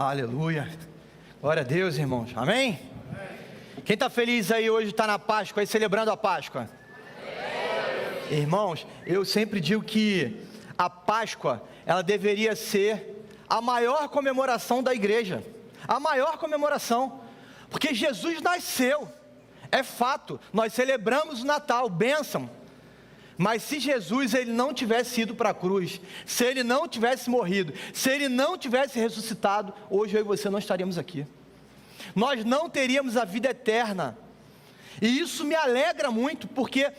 Aleluia. Glória a Deus, irmãos. Amém? Quem está feliz aí hoje, está na Páscoa, aí celebrando a Páscoa? Irmãos, eu sempre digo que a Páscoa, ela deveria ser a maior comemoração da igreja. A maior comemoração. Porque Jesus nasceu. É fato. Nós celebramos o Natal, bênção. Mas se Jesus ele não tivesse ido para a cruz, se ele não tivesse morrido, se ele não tivesse ressuscitado, hoje eu e você não estaríamos aqui. Nós não teríamos a vida eterna. E isso me alegra muito, porque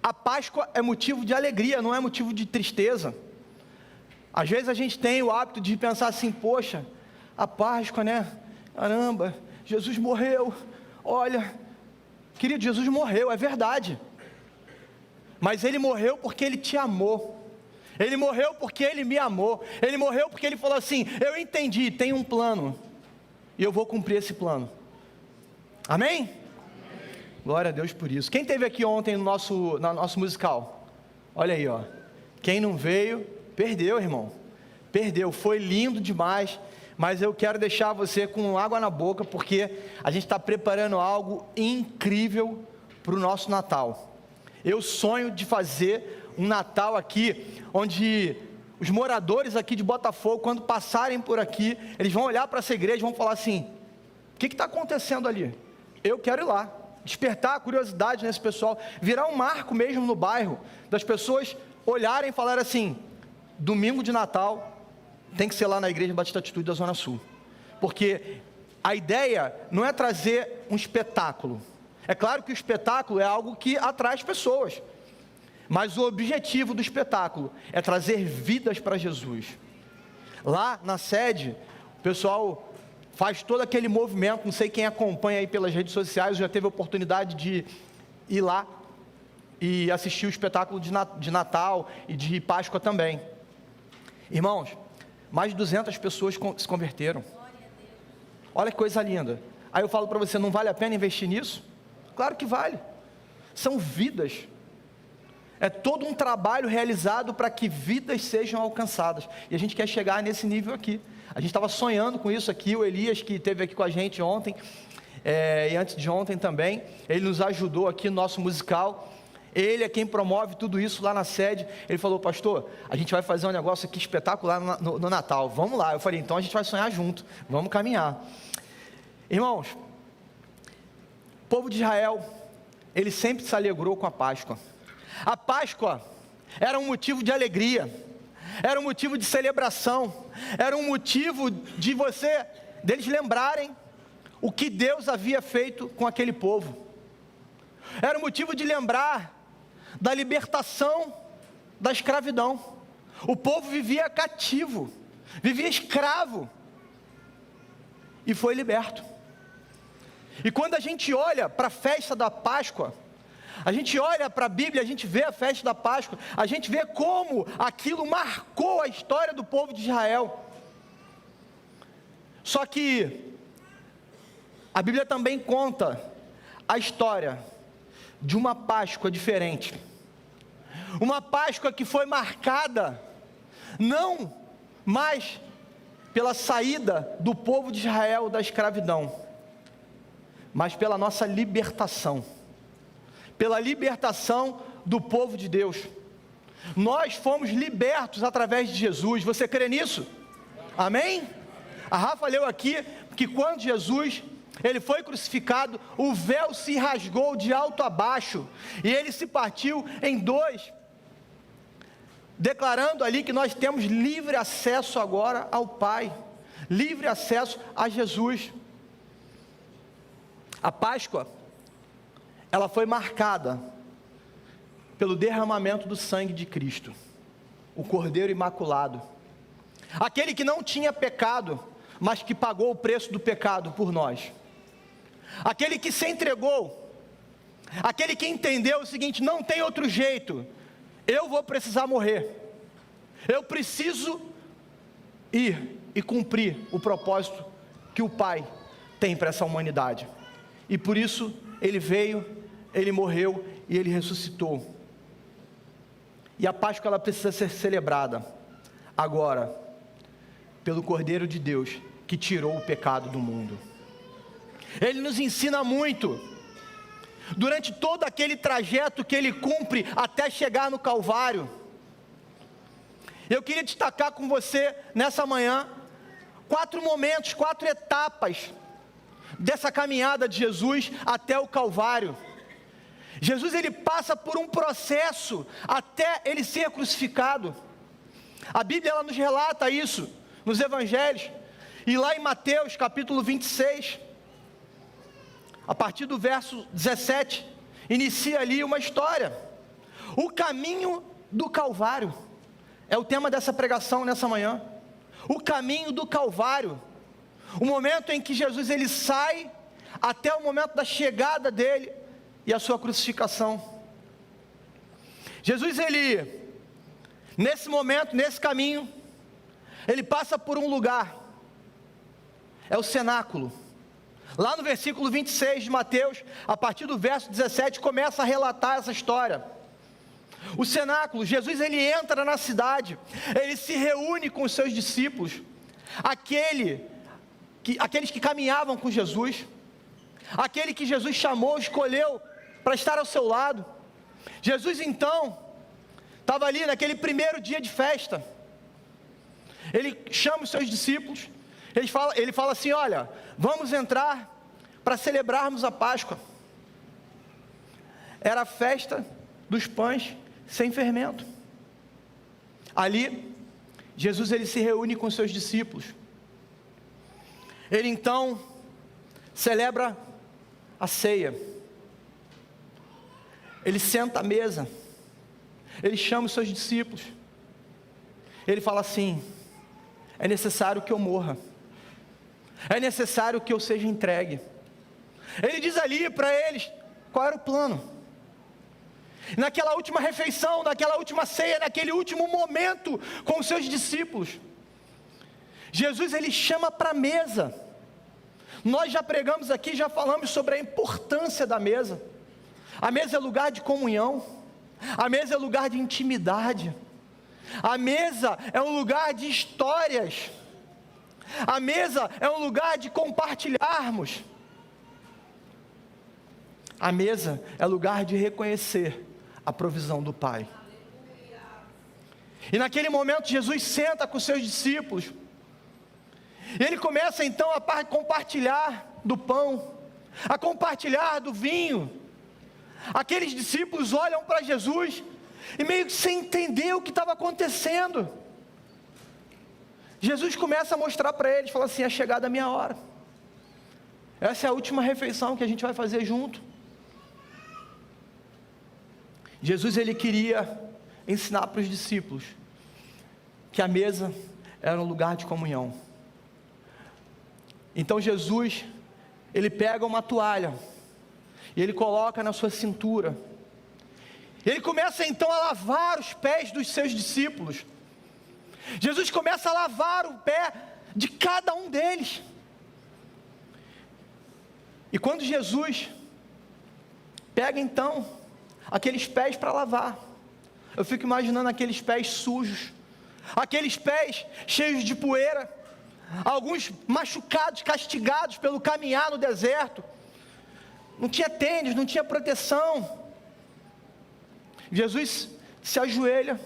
a Páscoa é motivo de alegria, não é motivo de tristeza. Às vezes a gente tem o hábito de pensar assim, poxa, a Páscoa, né? Caramba, Jesus morreu. Olha, querido, Jesus morreu, é verdade. Mas Ele morreu porque Ele te amou. Ele morreu porque Ele me amou. Ele morreu porque Ele falou assim, eu entendi, tem um plano. E eu vou cumprir esse plano. Amém? Glória a Deus por isso. Quem esteve aqui ontem no nosso musical? Olha aí, ó. Quem não veio, perdeu, irmão. Perdeu, foi lindo demais. Mas eu quero deixar você com água na boca, porque a gente está preparando algo incrível para o nosso Natal. Eu sonho de fazer um Natal aqui, onde os moradores aqui de Botafogo, quando passarem por aqui, eles vão olhar para essa igreja e vão falar assim, o que está acontecendo ali? Eu quero ir lá. Despertar a curiosidade nesse pessoal, virar um marco mesmo no bairro, das pessoas olharem e falarem assim, domingo de Natal, tem que ser lá na Igreja Batista Atitude da Zona Sul, porque a ideia não é trazer um espetáculo, é claro que o espetáculo é algo que atrai as pessoas, mas o objetivo do espetáculo é trazer vidas para Jesus. Lá na sede, o pessoal faz todo aquele movimento, não sei quem acompanha aí pelas redes sociais, já teve a oportunidade de ir lá e assistir o espetáculo de Natal e de Páscoa também. Irmãos, mais de 200 pessoas se converteram. Olha que coisa linda. Aí eu falo para você, não vale a pena investir nisso? Claro que vale. São vidas. É todo um trabalho realizado para que vidas sejam alcançadas. E a gente quer chegar nesse nível aqui. A gente estava sonhando com isso aqui, o Elias que esteve aqui com a gente ontem, e antes de ontem também, ele nos ajudou aqui no nosso musical, ele é quem promove tudo isso lá na sede. Ele falou, pastor, a gente vai fazer um negócio aqui espetacular no Natal, vamos lá. Eu falei, então a gente vai sonhar junto, vamos caminhar. Irmãos, o povo de Israel, ele sempre se alegrou com a Páscoa. A Páscoa era um motivo de alegria, era um motivo de celebração, era um motivo deles lembrarem o que Deus havia feito com aquele povo, era um motivo de lembrar da libertação da escravidão. O povo vivia cativo, vivia escravo, e foi liberto. E quando a gente olha para a festa da Páscoa, a gente olha para a Bíblia, a gente vê a festa da Páscoa, a gente vê como aquilo marcou a história do povo de Israel. Só que a Bíblia também conta a história de uma Páscoa diferente. Uma Páscoa que foi marcada não mais pela saída do povo de Israel da escravidão, mas pela nossa libertação. Pela libertação do povo de Deus. Nós fomos libertos através de Jesus. Você crê nisso? Amém? A Rafa leu aqui que quando Jesus ele foi crucificado, o véu se rasgou de alto a baixo e ele se partiu em dois, declarando ali que nós temos livre acesso agora ao Pai, livre acesso a Jesus. A Páscoa, ela foi marcada pelo derramamento do sangue de Cristo, o Cordeiro Imaculado, aquele que não tinha pecado, mas que pagou o preço do pecado por nós, aquele que se entregou, aquele que entendeu o seguinte, não tem outro jeito, eu vou precisar morrer, eu preciso ir e cumprir o propósito que o Pai tem para essa humanidade, e por isso Ele veio, Ele morreu e Ele ressuscitou. E a Páscoa ela precisa ser celebrada agora pelo Cordeiro de Deus que tirou o pecado do mundo. Ele nos ensina muito, durante todo aquele trajeto que ele cumpre até chegar no Calvário. Eu queria destacar com você, nessa manhã, 4 momentos, 4 etapas dessa caminhada de Jesus até o Calvário. Jesus, ele passa por um processo até ele ser crucificado. A Bíblia, ela nos relata isso nos Evangelhos. E lá em Mateus, capítulo 26, a partir do verso 17, inicia ali uma história. O caminho do Calvário é o tema dessa pregação nessa manhã. O caminho do Calvário. O momento em que Jesus, ele sai até o momento da chegada dele e a sua crucificação. Jesus, ele, nesse momento, nesse caminho, ele passa por um lugar, é o cenáculo. Lá no versículo 26 de Mateus, a partir do verso 17, começa a relatar essa história. O cenáculo, Jesus, ele entra na cidade, ele se reúne com os seus discípulos, aqueles que caminhavam com Jesus, aquele que Jesus chamou, escolheu para estar ao seu lado. Jesus, então, estava ali naquele primeiro dia de festa. Ele chama os seus discípulos, ele fala assim: olha, vamos entrar para celebrarmos a Páscoa. Era a festa dos pães sem fermento. Ali, Jesus, ele se reúne com os seus discípulos. Ele então celebra a ceia. Ele senta à mesa. Ele chama os seus discípulos. Ele fala assim: é necessário que eu morra. É necessário que eu seja entregue. Ele diz ali para eles qual era o plano. Naquela última refeição, naquela última ceia, naquele último momento com os seus discípulos, Jesus, ele chama para a mesa. Nós já pregamos aqui, já falamos sobre a importância da mesa. A mesa é lugar de comunhão. A mesa é lugar de intimidade. A mesa é um lugar de histórias. A mesa é um lugar de compartilharmos. A mesa é lugar de reconhecer a provisão do Pai. E naquele momento Jesus senta com os seus discípulos. Ele começa então a compartilhar do pão, a compartilhar do vinho. Aqueles discípulos olham para Jesus e meio que sem entender o que estava acontecendo. Jesus começa a mostrar para eles, fala assim: é chegada a minha hora. Essa é a última refeição que a gente vai fazer junto. Jesus, ele queria ensinar para os discípulos que a mesa era um lugar de comunhão. Então Jesus, ele pega uma toalha e ele coloca na sua cintura. Ele começa então a lavar os pés dos seus discípulos. Jesus começa a lavar o pé de cada um deles. E quando Jesus pega então aqueles pés para lavar, eu fico imaginando aqueles pés sujos, aqueles pés cheios de poeira, alguns machucados, castigados pelo caminhar no deserto. Não tinha tênis, não tinha proteção. Jesus se ajoelha,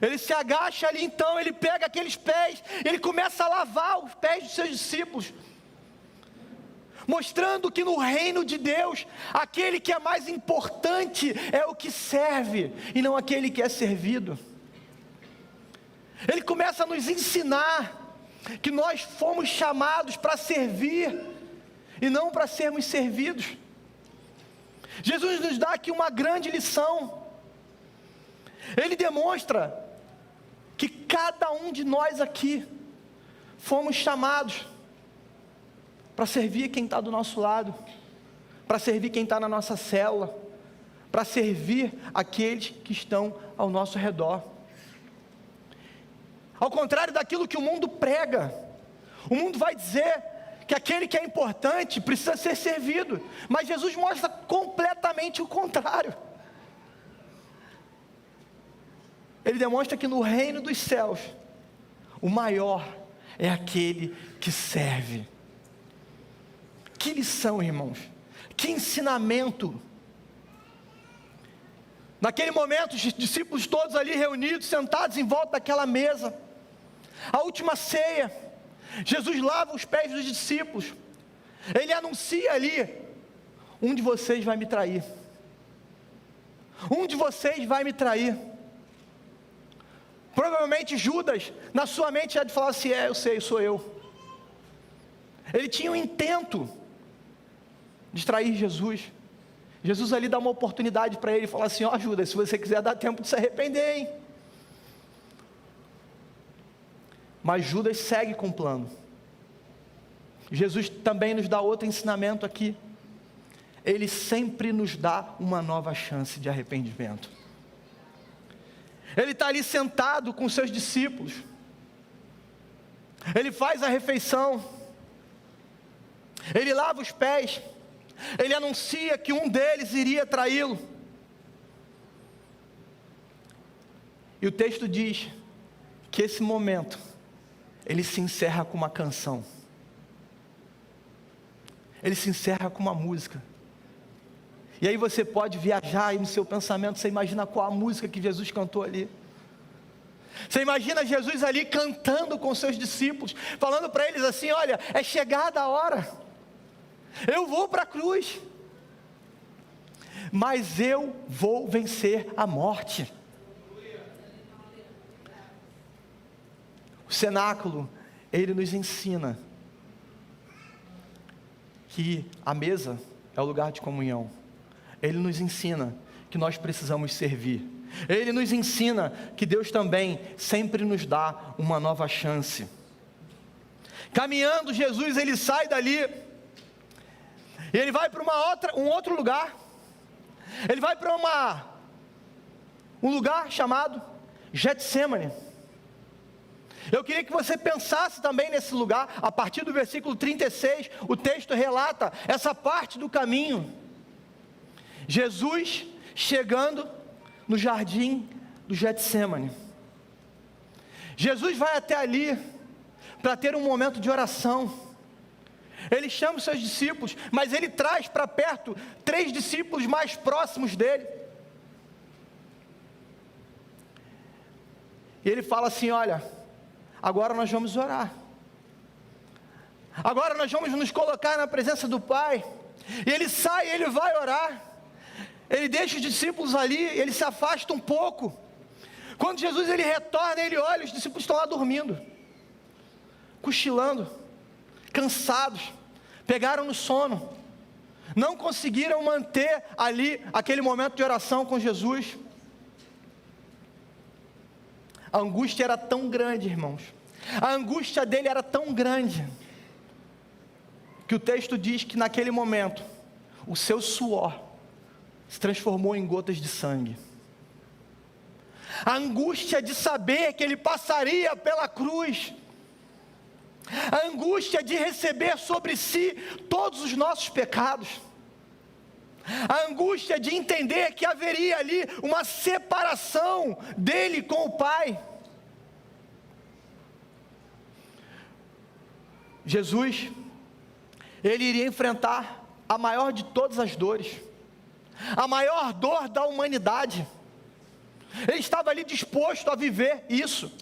ele se agacha ali, então ele pega aqueles pés, ele começa a lavar os pés dos seus discípulos, mostrando que no reino de Deus, aquele que é mais importante é o que serve, e não aquele que é servido. Ele começa a nos ensinar que nós fomos chamados para servir, e não para sermos servidos. Jesus nos dá aqui uma grande lição. Ele demonstra que cada um de nós aqui fomos chamados para servir quem está do nosso lado, para servir quem está na nossa célula, para servir aqueles que estão ao nosso redor. Ao contrário daquilo que o mundo prega, o mundo vai dizer que aquele que é importante precisa ser servido, mas Jesus mostra completamente o contrário. Ele demonstra que no reino dos céus, o maior é aquele que serve. Que lição, irmãos, que ensinamento. Naquele momento, os discípulos todos ali reunidos, sentados em volta daquela mesa, a última ceia, Jesus lava os pés dos discípulos, ele anuncia ali: um de vocês vai me trair, um de vocês vai me trair. Provavelmente Judas, na sua mente, já de falar assim: eu sei, sou eu. Ele tinha um intento de trair Jesus. Jesus ali dá uma oportunidade para ele e fala assim: Judas, se você quiser, dá tempo de se arrepender, hein? Mas Judas segue com o plano. Jesus também nos dá outro ensinamento aqui. Ele sempre nos dá uma nova chance de arrependimento. Ele está ali sentado com seus discípulos. Ele faz a refeição. Ele lava os pés. Ele anuncia que um deles iria traí-lo. E o texto diz que esse momento, ele se encerra com uma canção. Ele se encerra com uma música. E aí você pode viajar aí no seu pensamento, você imagina qual a música que Jesus cantou ali. Você imagina Jesus ali cantando com seus discípulos, falando para eles assim: olha, é chegada a hora, eu vou para a cruz, mas eu vou vencer a morte. O cenáculo, ele nos ensina que a mesa é o lugar de comunhão. Ele nos ensina que nós precisamos servir. Ele nos ensina que Deus também sempre nos dá uma nova chance. Caminhando, Jesus, ele sai dali, e ele vai para um outro lugar. Ele vai para um lugar chamado Getsêmani. Eu queria que você pensasse também nesse lugar. A partir do versículo 36, o texto relata essa parte do caminho. Jesus chegando no jardim do Getsêmani. Jesus vai até ali para ter um momento de oração. Ele chama os seus discípulos, mas ele traz para perto 3 discípulos mais próximos dele. E ele fala assim: olha, agora nós vamos orar. Agora nós vamos nos colocar na presença do Pai. E ele sai, ele vai orar. Ele deixa os discípulos ali, ele se afasta um pouco. Quando Jesus ele retorna, ele olha, os discípulos estão lá dormindo, cochilando, cansados, pegaram no sono, não conseguiram manter ali aquele momento de oração com Jesus. A angústia era tão grande, irmãos, a angústia dele era tão grande, que o texto diz que naquele momento, o seu suor se transformou em gotas de sangue. A angústia de saber que ele passaria pela cruz, a angústia de receber sobre si todos os nossos pecados, a angústia de entender que haveria ali uma separação dele com o Pai. Jesus, ele iria enfrentar a maior de todas as dores, a maior dor da humanidade. Ele estava ali disposto a viver isso.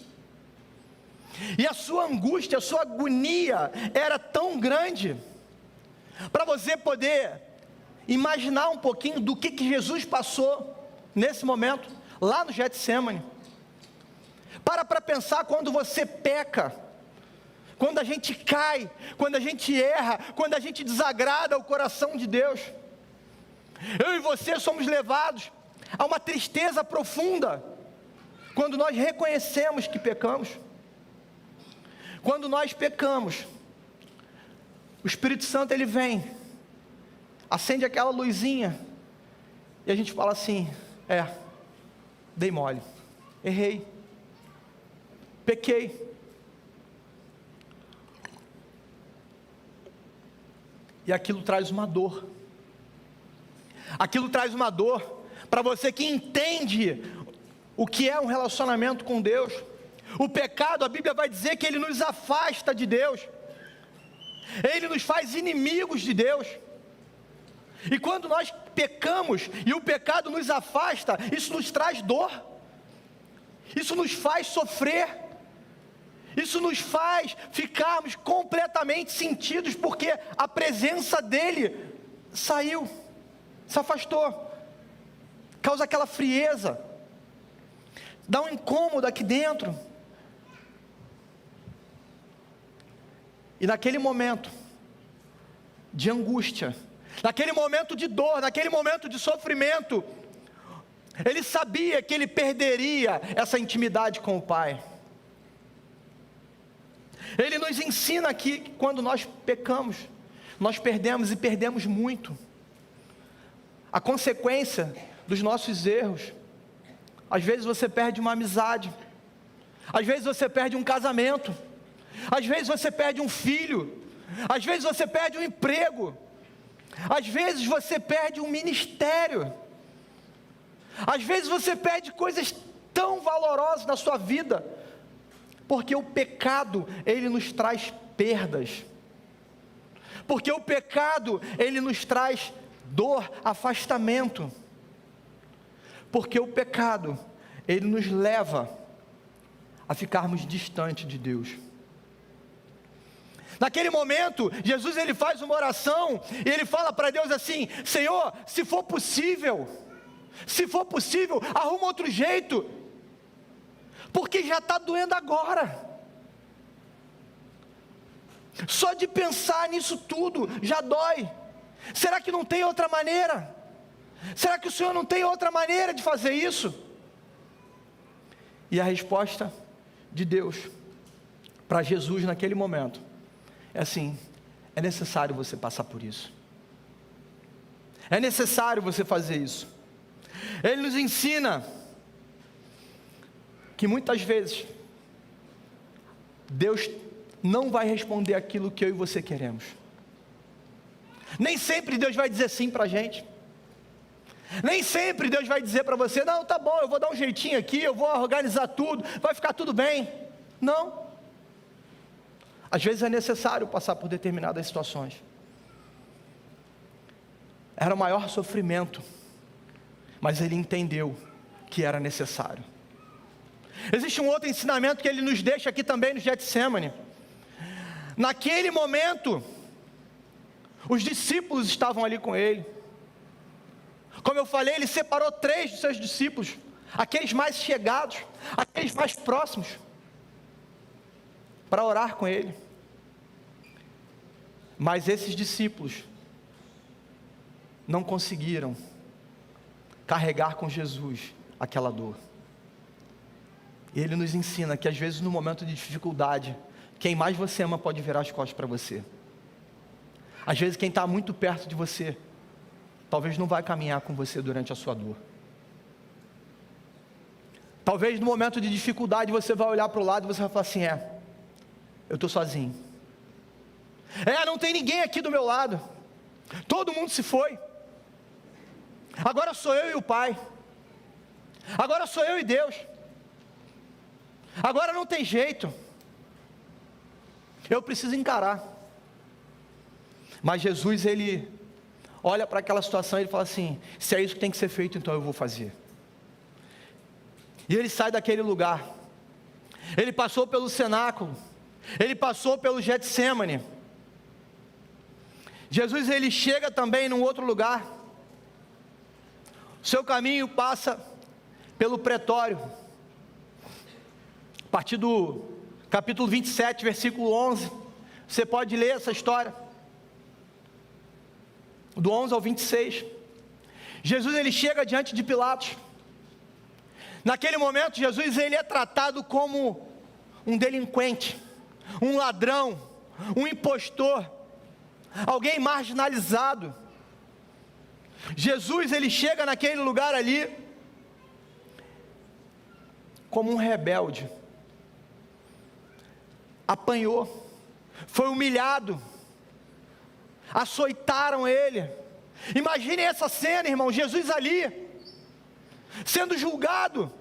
E a sua angústia, a sua agonia era tão grande, para você poder imaginar um pouquinho do que Jesus passou nesse momento, lá no Getsêmani. Para pensar quando você peca, quando a gente cai, quando a gente erra, quando a gente desagrada o coração de Deus. Eu e você somos levados a uma tristeza profunda, quando nós reconhecemos que pecamos. Quando nós pecamos, o Espírito Santo ele vem, acende aquela luzinha, e a gente fala assim: dei mole, errei, pequei. E aquilo traz uma dor. Aquilo traz uma dor para você que entende o que é um relacionamento com Deus, O pecado, a Bíblia vai dizer que ele nos afasta de Deus. Ele nos faz inimigos de Deus. E quando nós pecamos e o pecado nos afasta, isso nos traz dor. Isso nos faz sofrer. Isso nos faz ficarmos completamente sentidos, porque a presença dele saiu, se afastou. Causa aquela frieza. Dá um incômodo aqui dentro. E naquele momento de angústia, naquele momento de dor, naquele momento de sofrimento, ele sabia que ele perderia essa intimidade com o Pai. Ele nos ensina aqui que quando nós pecamos, nós perdemos e perdemos muito. A consequência dos nossos erros, às vezes você perde uma amizade, às vezes você perde um casamento, às vezes você perde um filho, às vezes você perde um emprego, às vezes você perde um ministério, às vezes você perde coisas tão valorosas na sua vida, porque o pecado, ele nos traz perdas, porque o pecado, ele nos traz dor, afastamento, porque o pecado, ele nos leva a ficarmos distantes de Deus. Naquele momento, Jesus ele faz uma oração, e ele fala para Deus assim: Senhor, se for possível, arruma outro jeito, porque já está doendo agora. Só de pensar nisso tudo, já dói. Será que não tem outra maneira? Será que o Senhor não tem outra maneira de fazer isso? E a resposta de Deus para Jesus naquele momento é assim: é necessário você passar por isso. É necessário você fazer isso. Ele nos ensina que muitas vezes Deus não vai responder aquilo que eu e você queremos. Nem sempre Deus vai dizer sim para a gente. Nem sempre Deus vai dizer para você: não, tá bom, eu vou dar um jeitinho aqui, eu vou organizar tudo, vai ficar tudo bem. Não. Às vezes é necessário passar por determinadas situações. Era o maior sofrimento, mas ele entendeu que era necessário. Existe um outro ensinamento que ele nos deixa aqui também no Getsêmani. Naquele momento, os discípulos estavam ali com ele. Como eu falei, ele separou 3 dos seus discípulos, aqueles mais chegados, aqueles mais próximos, para orar com ele. Mas esses discípulos não conseguiram carregar com Jesus aquela dor. E ele nos ensina que às vezes no momento de dificuldade, quem mais você ama pode virar as costas para você. Às vezes quem está muito perto de você, talvez não vai caminhar com você durante a sua dor. Talvez no momento de dificuldade você vai olhar para o lado e você vai falar assim: eu estou sozinho. Não tem ninguém aqui do meu lado. Todo mundo se foi. Agora sou eu e o Pai. Agora sou eu e Deus. Agora não tem jeito. Eu preciso encarar. Mas Jesus, ele olha para aquela situação e ele fala assim: se é isso que tem que ser feito, então eu vou fazer. E ele sai daquele lugar. Ele passou pelo cenáculo. Ele passou pelo Getsêmani. Jesus, ele chega também num outro lugar. O seu caminho passa pelo pretório. A partir do capítulo 27, versículo 11, você pode ler essa história. Do 11 ao 26. Jesus, ele chega diante de Pilatos. Naquele momento, Jesus, ele é tratado como um delinquente, um ladrão, um impostor, alguém marginalizado. Jesus, ele chega naquele lugar ali como um rebelde. Apanhou, foi humilhado, açoitaram ele. Imaginem essa cena, irmão, Jesus ali, sendo julgado,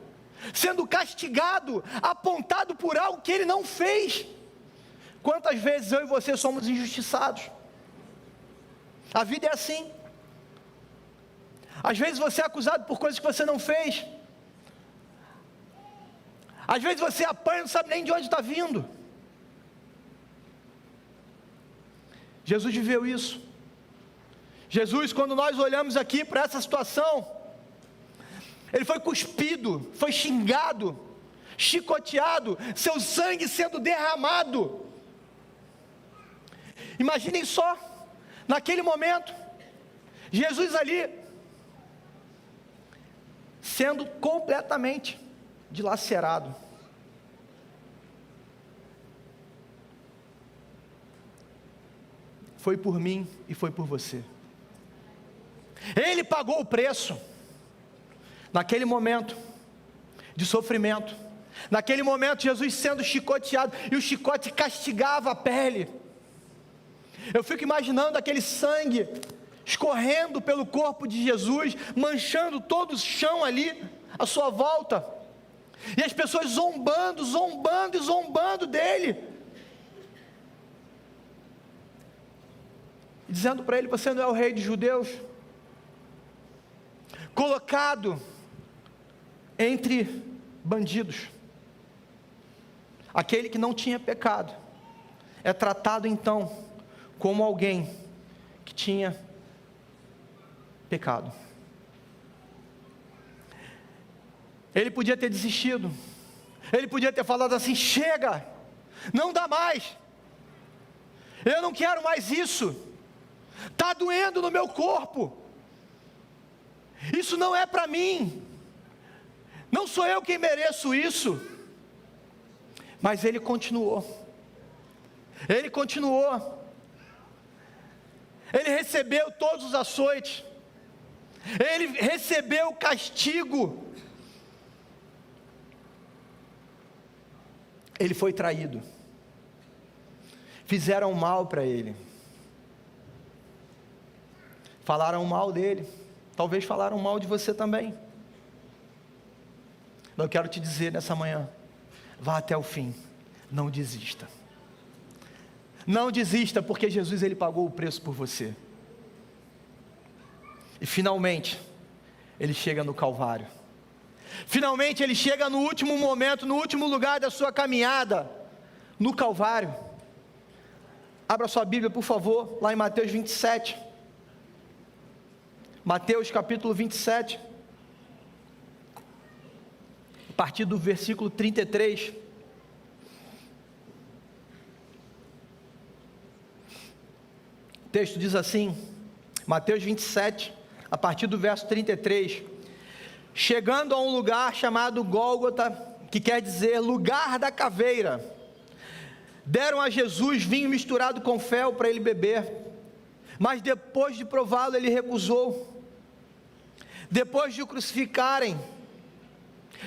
sendo castigado, apontado por algo que ele não fez. Quantas vezes eu e você somos injustiçados? A vida é assim. Às vezes você é acusado por coisas que você não fez. Às vezes você apanha e não sabe nem de onde está vindo. Jesus viveu isso. Jesus, quando nós olhamos aqui para essa situação, ele foi cuspido, foi xingado, chicoteado, seu sangue sendo derramado. Imaginem só, naquele momento, Jesus ali, sendo completamente dilacerado. Foi por mim e foi por você. Ele pagou o preço. Naquele momento de sofrimento, naquele momento Jesus sendo chicoteado, e o chicote castigava a pele. Eu fico imaginando aquele sangue escorrendo pelo corpo de Jesus, manchando todo o chão ali, à sua volta, e as pessoas zombando, zombando e zombando dele, dizendo para ele: você não é o rei dos judeus? Colocado entre bandidos, aquele que não tinha pecado, é tratado então como alguém que tinha pecado. Ele podia ter desistido, ele podia ter falado assim: chega, não dá mais, eu não quero mais isso, está doendo no meu corpo, isso não é para mim, não sou eu quem mereço isso. Mas ele continuou, ele recebeu todos os açoites, ele recebeu o castigo, ele foi traído, fizeram mal para ele, falaram mal dele, talvez falaram mal de você também. Eu quero te dizer nessa manhã: vá até o fim, não desista. Não desista, porque Jesus, ele pagou o preço por você. E finalmente, ele chega no Calvário. Finalmente ele chega no último momento, no último lugar da sua caminhada, no Calvário. Abra sua Bíblia, por favor, lá em Mateus 27. Mateus capítulo 27. A partir do versículo 33. O texto diz assim, Mateus 27, a partir do verso 33. Chegando a um lugar chamado Gólgota, que quer dizer lugar da caveira, deram a Jesus vinho misturado com fel para ele beber, mas depois de prová-lo ele recusou. Depois de o crucificarem,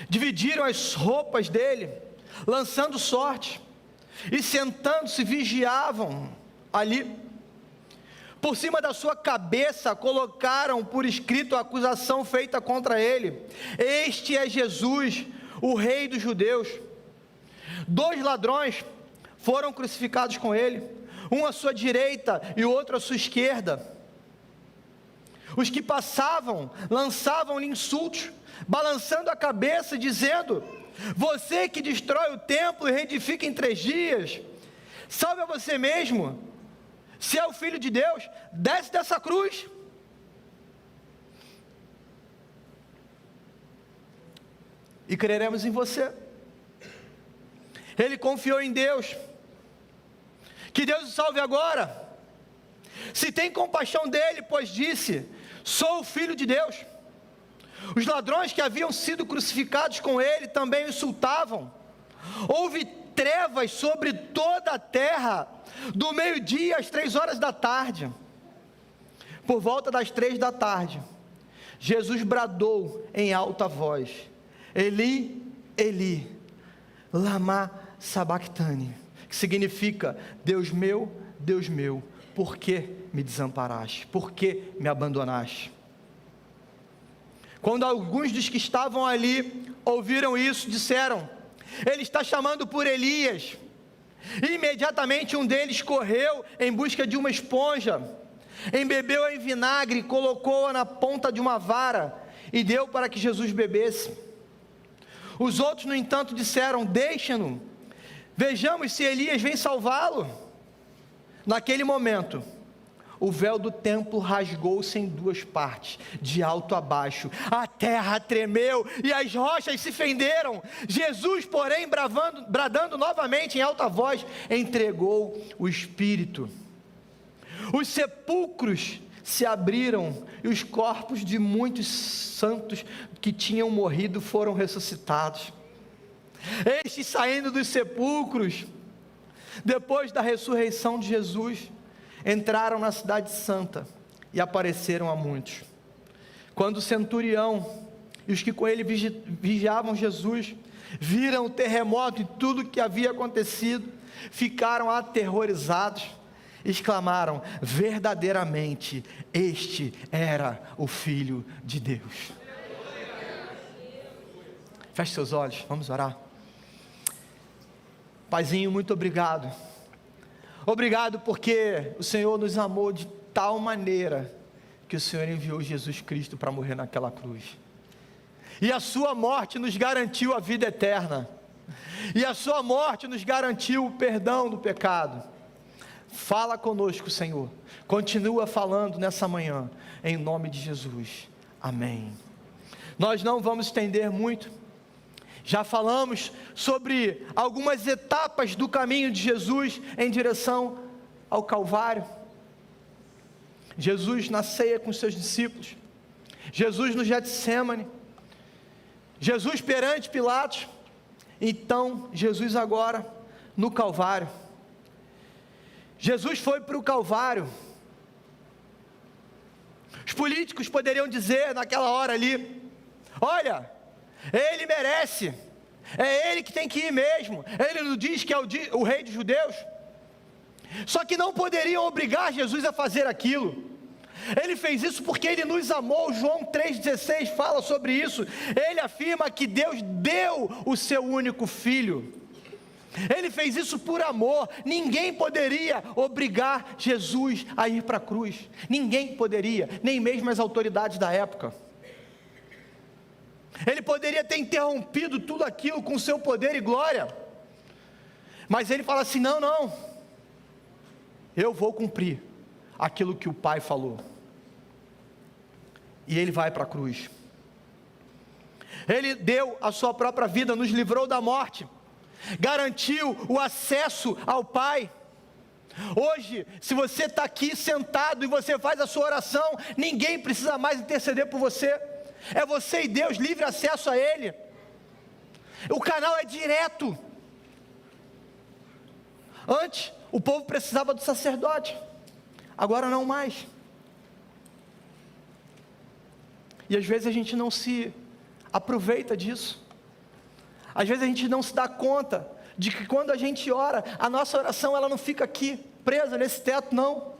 dividiram as roupas dele, lançando sorte, e sentando-se vigiavam ali. Por cima da sua cabeça colocaram por escrito a acusação feita contra ele: este é Jesus, o rei dos judeus. 2 ladrões foram crucificados com ele, um à sua direita e o outro à sua esquerda. Os que passavam lançavam-lhe insultos, balançando a cabeça, dizendo: você que destrói o templo e reedifica em 3 dias, salve a você mesmo. Se é o Filho de Deus, desce dessa cruz. E creremos em você. Ele confiou em Deus. Que Deus o salve agora. Se tem compaixão dele, pois disse: sou o Filho de Deus. Os ladrões que haviam sido crucificados com ele também o insultavam. Houve trevas sobre toda a terra, do meio-dia às 3 horas da tarde. Por volta das 3 da tarde, Jesus bradou em alta voz: Eli, Eli, lama sabachthani, que significa: Deus meu, por que me desamparaste? Por que me abandonaste? Quando alguns dos que estavam ali ouviram isso, disseram: ele está chamando por Elias. E imediatamente um deles correu em busca de uma esponja, embebeu em vinagre, colocou-a na ponta de uma vara e deu para que Jesus bebesse. Os outros, no entanto, disseram: deixa-no, vejamos se Elias vem salvá-lo. Naquele momento, o véu do templo rasgou-se em duas partes, de alto a baixo. A terra tremeu e as rochas se fenderam. Jesus, porém, bradando novamente em alta voz, entregou o Espírito. Os sepulcros se abriram e os corpos de muitos santos que tinham morrido foram ressuscitados. Estes, saindo dos sepulcros, depois da ressurreição de Jesus, entraram na cidade santa e apareceram a muitos. Quando o centurião e os que com ele vigiavam Jesus viram o terremoto e tudo o que havia acontecido, ficaram aterrorizados, exclamaram: verdadeiramente este era o Filho de Deus. Feche seus olhos, vamos orar. Paizinho, muito obrigado. Obrigado porque o Senhor nos amou de tal maneira que o Senhor enviou Jesus Cristo para morrer naquela cruz. E a sua morte nos garantiu a vida eterna. E a sua morte nos garantiu o perdão do pecado. Fala conosco, Senhor. Continua falando nessa manhã, em nome de Jesus. Amém. Nós não vamos estender muito. Já falamos sobre algumas etapas do caminho de Jesus em direção ao Calvário. Jesus na ceia com seus discípulos, Jesus no Getsêmani, Jesus perante Pilatos, então Jesus agora no Calvário. Jesus foi para o Calvário. Os políticos poderiam dizer naquela hora ali: olha, ele merece, é ele que tem que ir mesmo, ele não diz que é o rei dos judeus. Só que não poderiam obrigar Jesus a fazer aquilo. Ele fez isso porque ele nos amou. João 3,16 fala sobre isso. Ele afirma que Deus deu o seu único filho. Ele fez isso por amor. Ninguém poderia obrigar Jesus a ir para a cruz. Ninguém poderia, nem mesmo as autoridades da época. Ele poderia ter interrompido tudo aquilo com seu poder e glória, mas ele fala assim: não, eu vou cumprir aquilo que o Pai falou. E ele vai para a cruz. Ele deu a sua própria vida, nos livrou da morte, garantiu o acesso ao Pai. Hoje, se você está aqui sentado e você faz a sua oração, ninguém precisa mais interceder por você. É você e Deus, livre acesso a Ele. O canal é direto. Antes, o povo precisava do sacerdote, agora não mais. E às vezes a gente não se aproveita disso. Às vezes a gente não se dá conta de que quando a gente ora, a nossa oração ela não fica aqui, presa nesse teto, não.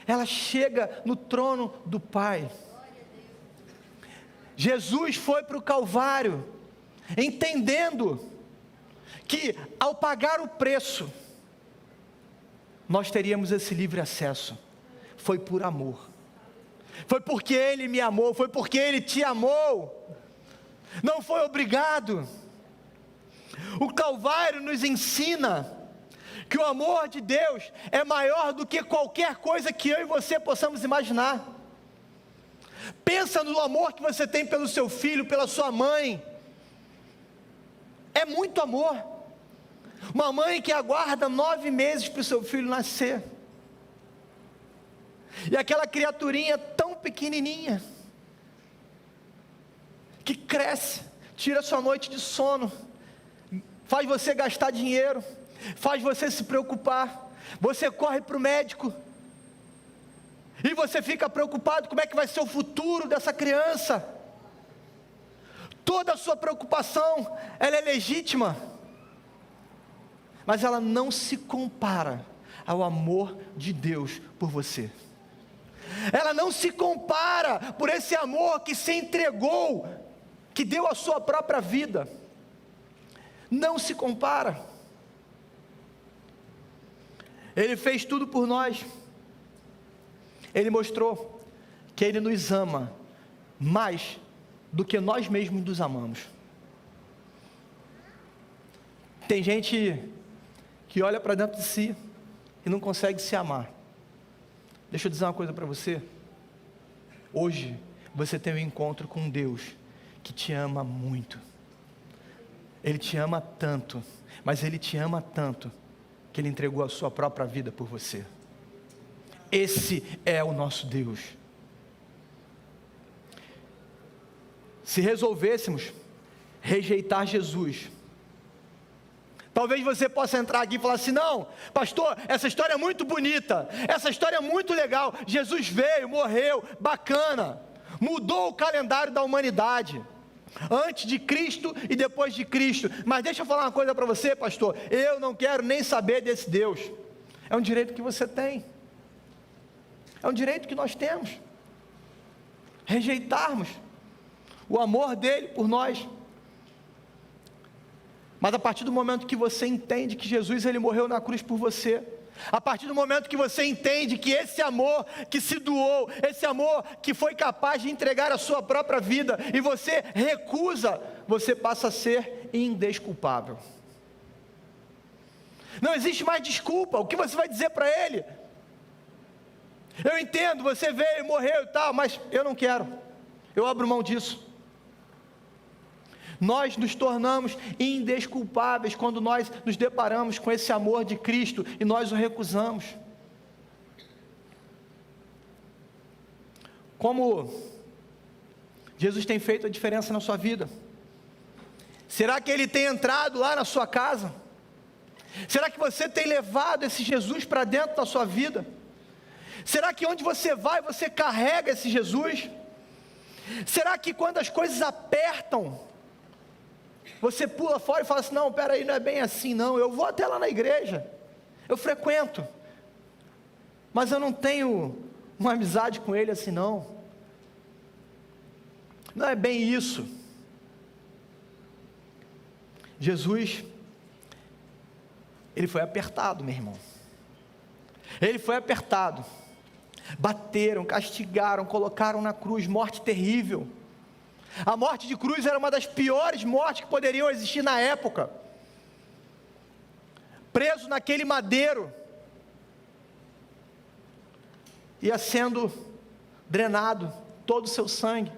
Ela chega no trono do Pai. Jesus foi para o Calvário, entendendo que ao pagar o preço, nós teríamos esse livre acesso. Foi por amor, foi porque Ele me amou, foi porque Ele te amou, não foi obrigado. O Calvário nos ensina que o amor de Deus é maior do que qualquer coisa que eu e você possamos imaginar. Pensa no amor que você tem pelo seu filho, pela sua mãe. É muito amor. Uma mãe que aguarda 9 meses para o seu filho nascer, e aquela criaturinha tão pequenininha, que cresce, tira sua noite de sono, faz você gastar dinheiro, faz você se preocupar, você corre para o médico, e você fica preocupado como é que vai ser o futuro dessa criança. Toda a sua preocupação, ela é legítima, mas ela não se compara ao amor de Deus por você. ela não se compara por esse amor que se entregou, que deu a sua própria vida. Não se compara. Ele fez tudo por nós. Ele mostrou que Ele nos ama mais do que nós mesmos nos amamos. Tem gente que olha para dentro de si e não consegue se amar. Deixa eu dizer uma coisa para você. Hoje você tem um encontro com Deus que te ama muito. Ele te ama tanto, mas Ele te ama tanto que Ele entregou a sua própria vida por você. Esse é o nosso Deus. Se resolvêssemos rejeitar Jesus, talvez você possa entrar aqui e falar assim: não, pastor, essa história é muito bonita, essa história é muito legal, Jesus veio, morreu, bacana, mudou o calendário da humanidade, antes de Cristo e depois de Cristo. Mas deixa eu falar uma coisa para você, pastor, eu não quero nem saber desse Deus. É um direito que você tem, é um direito que nós temos, rejeitarmos o amor dele por nós. Mas a partir do momento que você entende que Jesus, ele morreu na cruz por você, a partir do momento que você entende que esse amor que se doou, esse amor que foi capaz de entregar a sua própria vida, e você recusa, você passa a ser indesculpável. Não existe mais desculpa. O que você vai dizer para ele? Eu entendo, você veio, morreu e tal, mas eu não quero, eu abro mão disso. Nós nos tornamos indesculpáveis quando nós nos deparamos com esse amor de Cristo e nós o recusamos. Como Jesus tem feito a diferença na sua vida? Será que Ele tem entrado lá na sua casa? Será que você tem levado esse Jesus para dentro da sua vida? Será que onde você vai, você carrega esse Jesus? Será que quando as coisas apertam, você pula fora e fala assim: não, peraí, não é bem assim não, eu vou até lá na igreja, eu frequento, mas eu não tenho uma amizade com ele assim não. Não é bem isso. Jesus, ele foi apertado, meu irmão. Ele foi apertado. Bateram, castigaram, colocaram na cruz, morte terrível. A morte de cruz era uma das piores mortes que poderiam existir na época. Preso naquele madeiro, ia sendo drenado todo o seu sangue.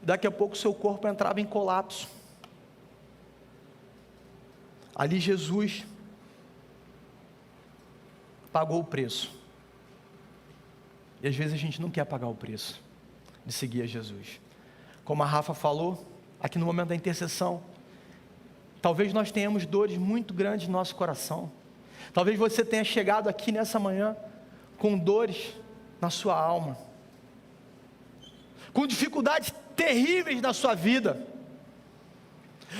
Daqui a pouco o seu corpo entrava em colapso. Ali Jesus pagou o preço. E às vezes a gente não quer pagar o preço de seguir a Jesus. Como a Rafa falou, aqui no momento da intercessão, talvez nós tenhamos dores muito grandes no nosso coração. Talvez você tenha chegado aqui nessa manhã com dores na sua alma, com dificuldades terríveis na sua vida,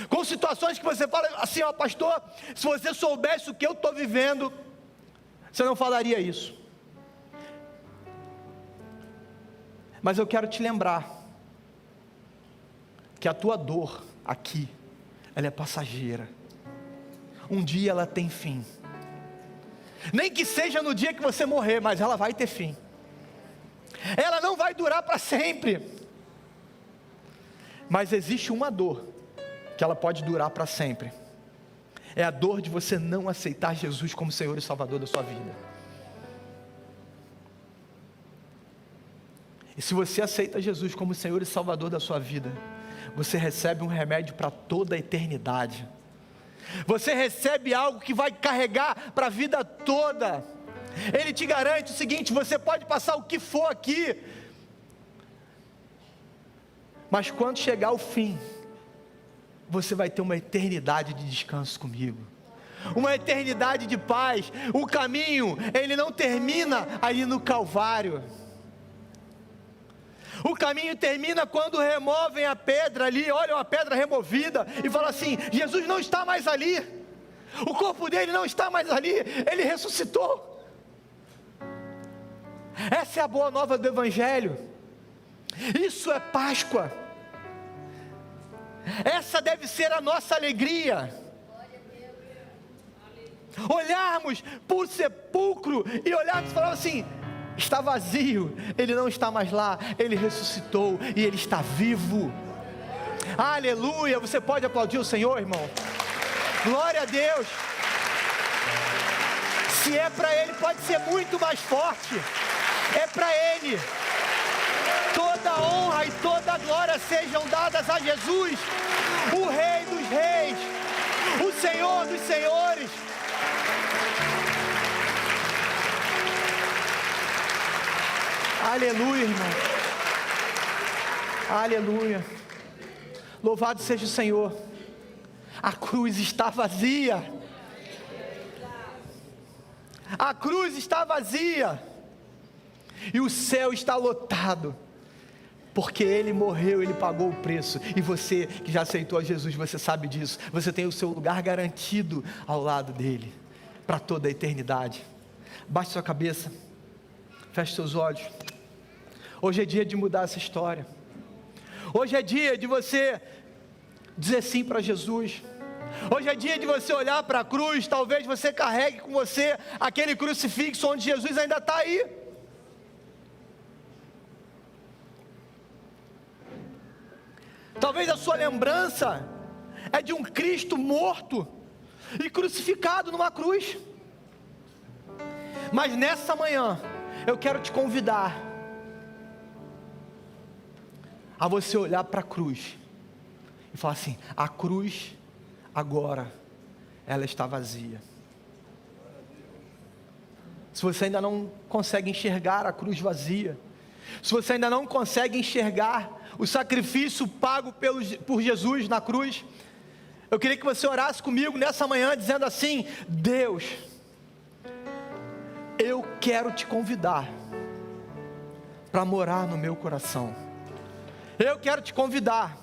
com situações que você fala assim: ó, pastor, se você soubesse o que eu estou vivendo, você não falaria isso. Mas eu quero te lembrar que a tua dor aqui, ela é passageira. Um dia ela tem fim. Nem que seja no dia que você morrer, mas ela vai ter fim. Ela não vai durar para sempre. Mas existe uma dor que ela pode durar para sempre. É a dor de você não aceitar Jesus como Senhor e Salvador da sua vida. E se você aceita Jesus como Senhor e Salvador da sua vida, você recebe um remédio para toda a eternidade. Você recebe algo que vai carregar para a vida toda. Ele te garante o seguinte: você pode passar o que for aqui, mas quando chegar o fim, você vai ter uma eternidade de descanso comigo, uma eternidade de paz. O caminho, ele não termina ali no Calvário. O caminho termina quando removem a pedra ali, olham a pedra removida e falam assim: Jesus não está mais ali, o corpo dele não está mais ali, ele ressuscitou. Essa é a boa nova do Evangelho. Isso é Páscoa. Essa deve ser a nossa alegria. Olharmos para o sepulcro e olharmos e falar assim: está vazio, Ele não está mais lá, Ele ressuscitou e Ele está vivo. Aleluia. Você pode aplaudir o Senhor, irmão? Glória a Deus. Se é para Ele, pode ser muito mais forte. É para Ele. Toda honra e toda glória sejam dadas a Jesus, o Rei dos Reis, o Senhor dos Senhores. Aleluia, irmão. Aleluia. Louvado seja o Senhor. A cruz está vazia. A cruz está vazia. E o céu está lotado. Porque Ele morreu, Ele pagou o preço. E você que já aceitou a Jesus, você sabe disso. Você tem o seu lugar garantido ao lado dEle, para toda a eternidade. Baixe sua cabeça, feche seus olhos. Hoje é dia de mudar essa história. Hoje é dia de você dizer sim para Jesus. Hoje é dia de você olhar para a cruz. Talvez você carregue com você aquele crucifixo onde Jesus ainda está aí. Talvez a sua lembrança é de um Cristo morto e crucificado numa cruz. Mas nessa manhã, eu quero te convidar a você olhar para a cruz e falar assim: a cruz agora, ela está vazia. Se você ainda não consegue enxergar a cruz vazia, se você ainda não consegue enxergar o sacrifício pago por Jesus na cruz, eu queria que você orasse comigo nessa manhã, dizendo assim: Deus, eu quero te convidar para morar no meu coração. Eu quero te convidar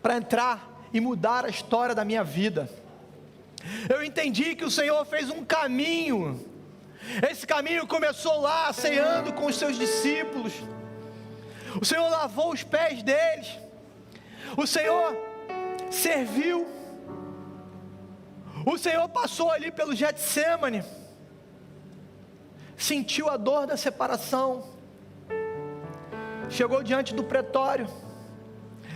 para entrar e mudar a história da minha vida. Eu entendi que o Senhor fez um caminho. Esse caminho começou lá, ceando com os seus discípulos. O Senhor lavou os pés deles. O Senhor serviu. O Senhor passou ali pelo Getsêmani. Sentiu a dor da separação. Chegou diante do pretório.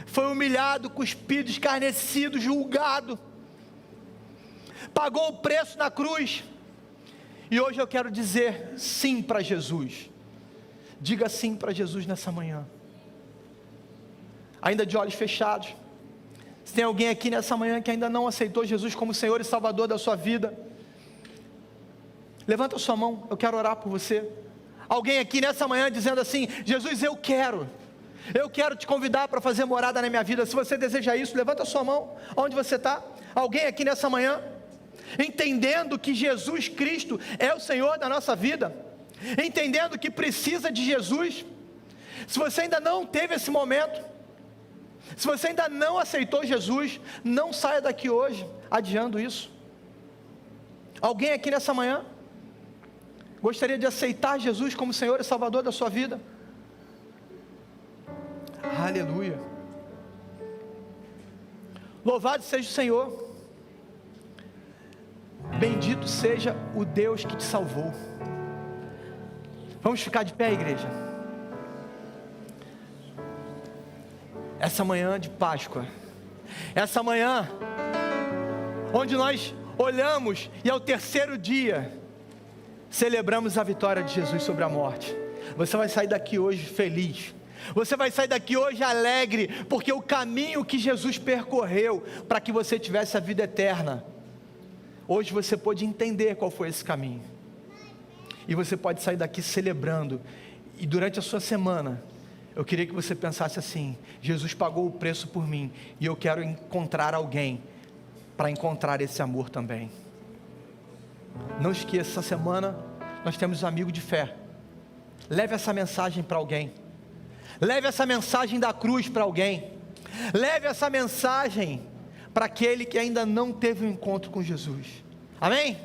Foi humilhado, cuspido, escarnecido, julgado. Pagou o preço na cruz. E hoje eu quero dizer sim para Jesus. Diga sim para Jesus nessa manhã. Ainda de olhos fechados. Se tem alguém aqui nessa manhã que ainda não aceitou Jesus como Senhor e Salvador da sua vida, levanta a sua mão, eu quero orar por você. Alguém aqui nessa manhã dizendo assim: Jesus, eu quero te convidar para fazer morada na minha vida. Se você deseja isso, levanta a sua mão, onde você está. Alguém aqui nessa manhã, entendendo que Jesus Cristo é o Senhor da nossa vida, entendendo que precisa de Jesus. Se você ainda não teve esse momento, se você ainda não aceitou Jesus, não saia daqui hoje adiando isso. Alguém aqui nessa manhã gostaria de aceitar Jesus como Senhor e Salvador da sua vida? Aleluia. Louvado seja o Senhor. Bendito seja o Deus que te salvou. Vamos ficar de pé, igreja. Essa manhã de Páscoa, essa manhã onde nós olhamos e ao terceiro dia celebramos a vitória de Jesus sobre a morte. Você vai sair daqui hoje feliz. Você vai sair daqui hoje alegre, porque o caminho que Jesus percorreu para que você tivesse a vida eterna, hoje você pode entender qual foi esse caminho. E você pode sair daqui celebrando. E durante a sua semana, eu queria que você pensasse assim: Jesus pagou o preço por mim, e eu quero encontrar alguém para encontrar esse amor também. Não esqueça, essa semana nós temos um amigo de fé. Leve essa mensagem para alguém. Leve essa mensagem da cruz para alguém. Leve essa mensagem para aquele que ainda não teve um encontro com Jesus. Amém?